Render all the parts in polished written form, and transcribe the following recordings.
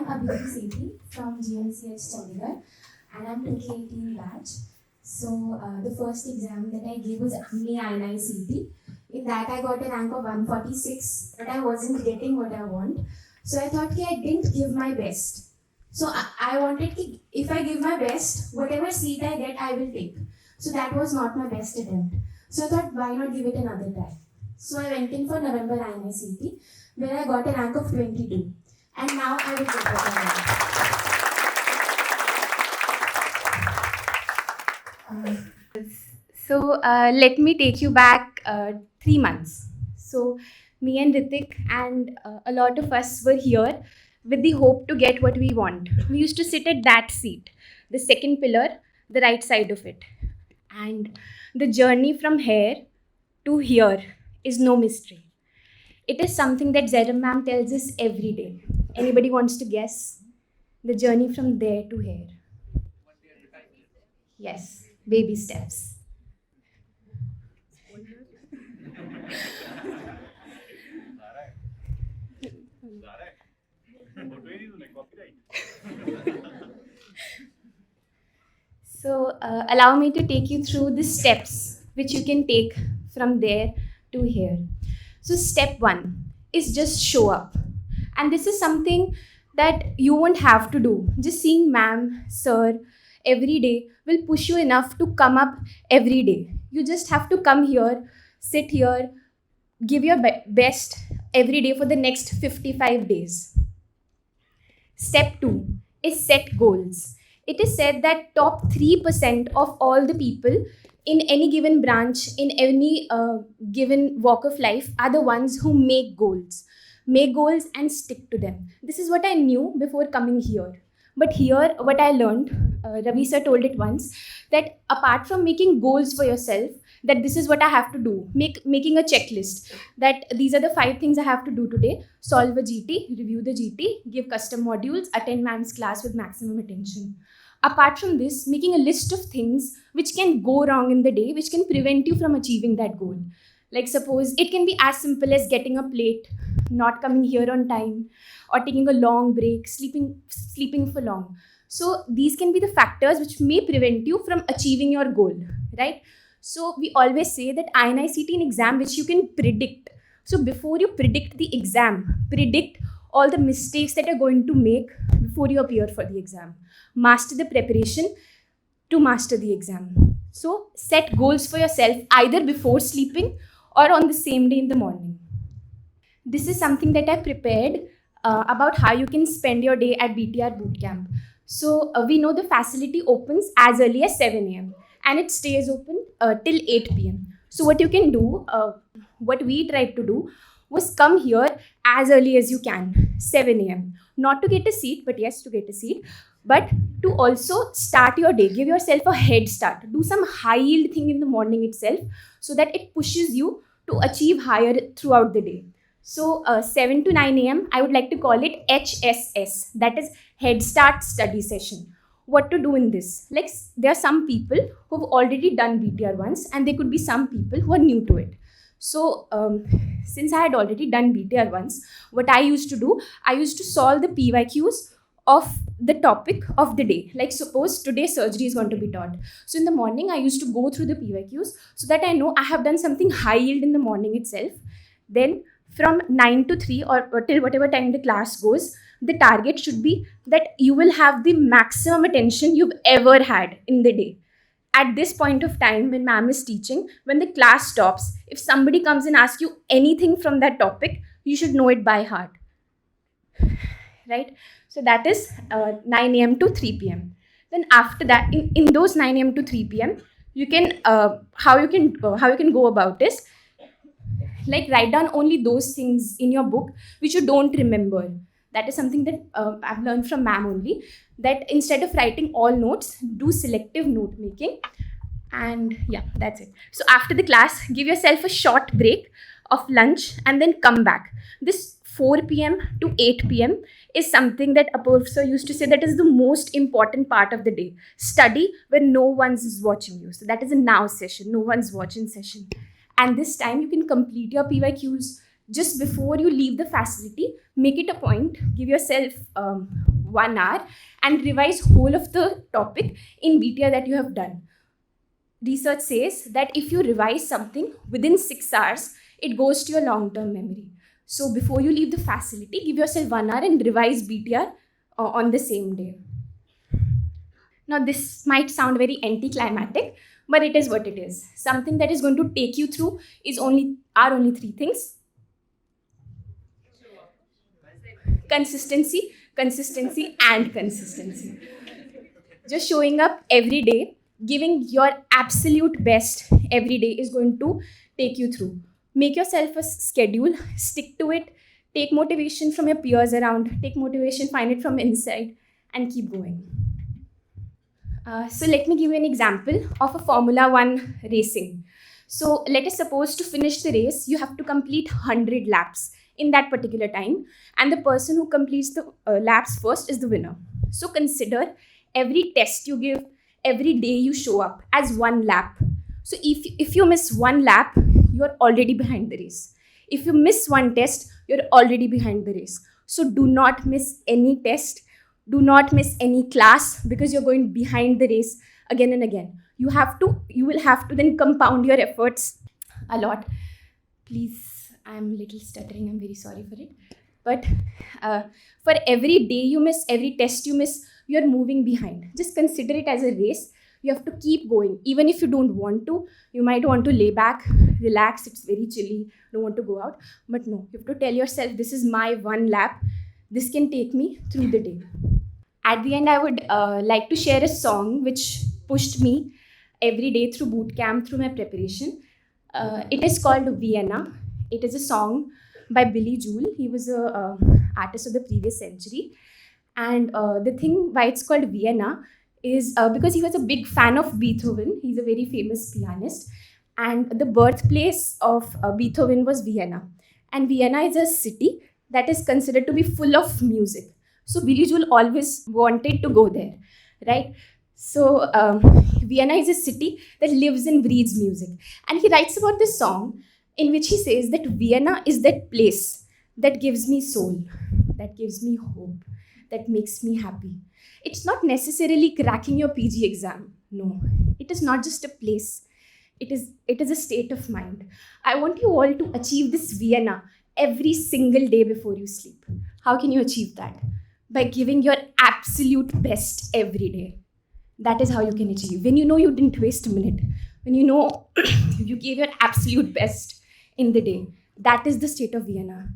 I'm Abhiti Sethi from GMCH Chandigarh, and I'm 2018 batch. So the first exam that I gave was AMNI INI-CT. In that I got a rank of 146, but I wasn't getting what I want. So I thought I didn't give my best. So I wanted if I give my best, whatever seat I get, I will take. So that was not my best attempt. So I thought, why not give it another try? So I went in for November INI-CT, where I got a rank of 22. And now I will take what I want. So let me take you back 3 months. So me and Ritik and a lot of us were here with the hope to get what we want. We used to sit at that seat, the second pillar, the right side of it. And the journey from here to here is no mystery. It is something that Zeram ma'am tells us every day. Anybody wants to guess? The journey from there to here. Yes, baby steps. So, allow me to take you through the steps which you can take from there to here. So, step one is just show up. And this is something that you won't have to do. Just seeing ma'am, sir, every day will push you enough to come up every day. You just have to come here, sit here, give your best every day for the next 55 days. Step 2 is set goals. It is said that top 3% of all the people in any given branch, in any given walk of life, are the ones who make goals. Make goals and stick to them. This is what I knew before coming here. But here, what I learned, Ravi sir told it once, that apart from making goals for yourself, that this is what I have to do, making a checklist, that these are the 5 things I have to do today: solve a GT, review the GT, give custom modules, attend ma'am's class with maximum attention. Apart from this, making a list of things which can go wrong in the day, which can prevent you from achieving that goal. Like suppose it can be as simple as getting up late, not coming here on time, or taking a long break, sleeping for long. So these can be the factors which may prevent you from achieving your goal, right? So we always say that INI-CT an exam which you can predict. So before you predict the exam, predict all the mistakes that you're going to make before you appear for the exam. Master the preparation to master the exam. So set goals for yourself either before sleeping or on the same day in the morning. This is something that I prepared about how you can spend your day at BTR Bootcamp. So we know the facility opens as early as 7 a.m. and it stays open till 8 p.m. So what you can do, what we tried to do was come here as early as you can, 7 a.m. Not to get a seat, but yes, to get a seat, but to also start your day, give yourself a head start, do some high yield thing in the morning itself so that it pushes you to achieve higher throughout the day. So 7 to 9 a.m., I would like to call it HSS, that is Head Start Study Session. What to do in this? Like there are some people who have already done BTR once and there could be some people who are new to it. So since I had already done BTR once, what I used to do, I used to solve the PYQs of the topic of the day. Like suppose today surgery is going to be taught. So in the morning, I used to go through the PYQs so that I know I have done something high yield in the morning itself. Then from 9 to 3 or till whatever time the class goes, the target should be that you will have the maximum attention you've ever had in the day. At this point of time when ma'am is teaching, when the class stops, if somebody comes and asks you anything from that topic, you should know it by heart, right? So that is 9 a.m. to 3 p.m. Then after that, in those 9 a.m. to 3 p.m., you can how you can go about is like write down only those things in your book which you don't remember. That is something that I've learned from ma'am only, that instead of writing all notes, do selective note making. And yeah, that's it. So after the class, give yourself a short break of lunch and then come back. This 4 p.m. to 8 p.m. is something that a professor used to say that is the most important part of the day. Study when no one's watching you. So that is a now session, no one's watching session. And this time you can complete your PYQs just before you leave the facility. Make it a point, give yourself 1 hour and revise whole of the topic in BTR that you have done. Research says that if you revise something within 6 hours, it goes to your long-term memory. So before you leave the facility, give yourself 1 hour and revise BTR on the same day. Now, this might sound very anticlimactic, but it is what it is. Something that is going to take you through are only three things: consistency, consistency, and consistency. Just showing up every day, giving your absolute best every day is going to take you through. Make yourself a schedule, stick to it, take motivation from your peers around, take motivation, find it from inside, and keep going. So let me give you an example of a Formula One racing. So let us suppose to finish the race, you have to complete 100 laps in that particular time, and the person who completes the laps first is the winner. So consider every test you give, every day you show up as one lap. So if you miss one lap, you're already behind the race. If you miss one test, you're already behind the race. So do not miss any test. Do not miss any class, because you're going behind the race again and again. You will have to then compound your efforts a lot. Please, I'm a little stuttering. I'm very sorry for it. But for every day you miss, every test you miss, you're moving behind. Just consider it as a race. You have to keep going. Even if you don't want to, you might want to lay back, relax. It's very chilly. Don't want to go out. But no, you have to tell yourself, this is my one lap. This can take me through the day. At the end, I would like to share a song which pushed me every day through boot camp, through my preparation. It is called Vienna. It is a song by Billy Joel. He was a artist of the previous century. And the thing why it's called Vienna is because he was a big fan of Beethoven. He's a very famous pianist. And the birthplace of Beethoven was Vienna. And Vienna is a city that is considered to be full of music. So Billy Joel always wanted to go there, right? So Vienna is a city that lives and breathes music. And he writes about this song in which he says that Vienna is that place that gives me soul, that gives me hope, that makes me happy. It's not necessarily cracking your PG exam. No, it is not just a place. It is a state of mind. I want you all to achieve this Vienna every single day before you sleep. How can you achieve that? By giving your absolute best every day. That is how you can achieve. When you know you didn't waste a minute, when you know you gave your absolute best in the day, that is the state of Vienna.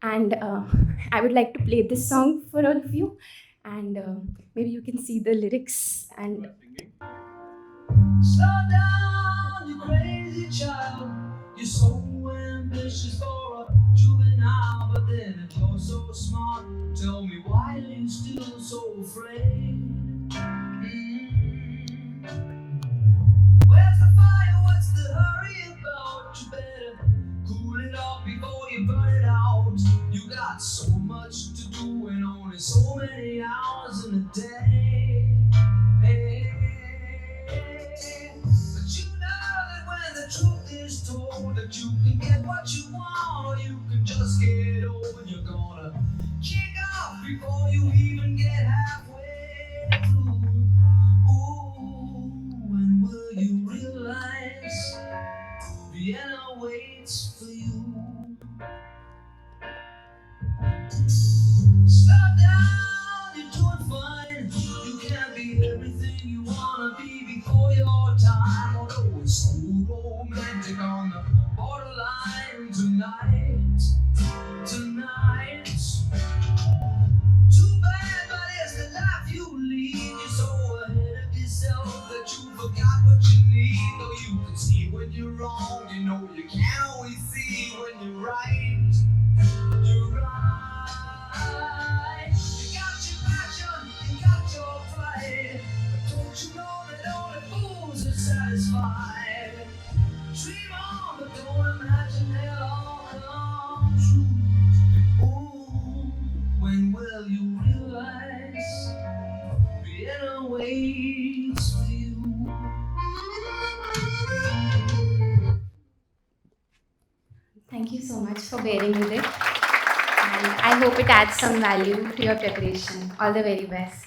And I would like to play this song for all of you, and maybe you can see the lyrics. And slow down, you crazy child. You're so ambitious for a juvenile, but then if you're so smart, tell me why are you still so afraid? Where's the fire? What's the hurry about? You better cool it off before you burn it out. You got so much to do and only so many hours in a day. Hey. But you know that when the truth is told, that you can get what you want, or you can just get over. You're gonna kick off before you even get halfway through. Ooh, when will you realize Vienna waits for you? Slow down, you're doing fine. You can't be everything you wanna be before your time. Although it's so romantic on the borderline tonight. Too bad, but it's the life you lead. You're so ahead of yourself that you forgot what you need. Though you can see when you're wrong, you know you can't always see when you're right. You're right. You got your passion, you got your pride, but don't you know that only fools are satisfied? Dream on, but don't imagine they'll all come true. Ooh, when will you realize Vienna waits for you? thank you so much for bearing with it. And I hope it adds some value to your preparation. All the very best.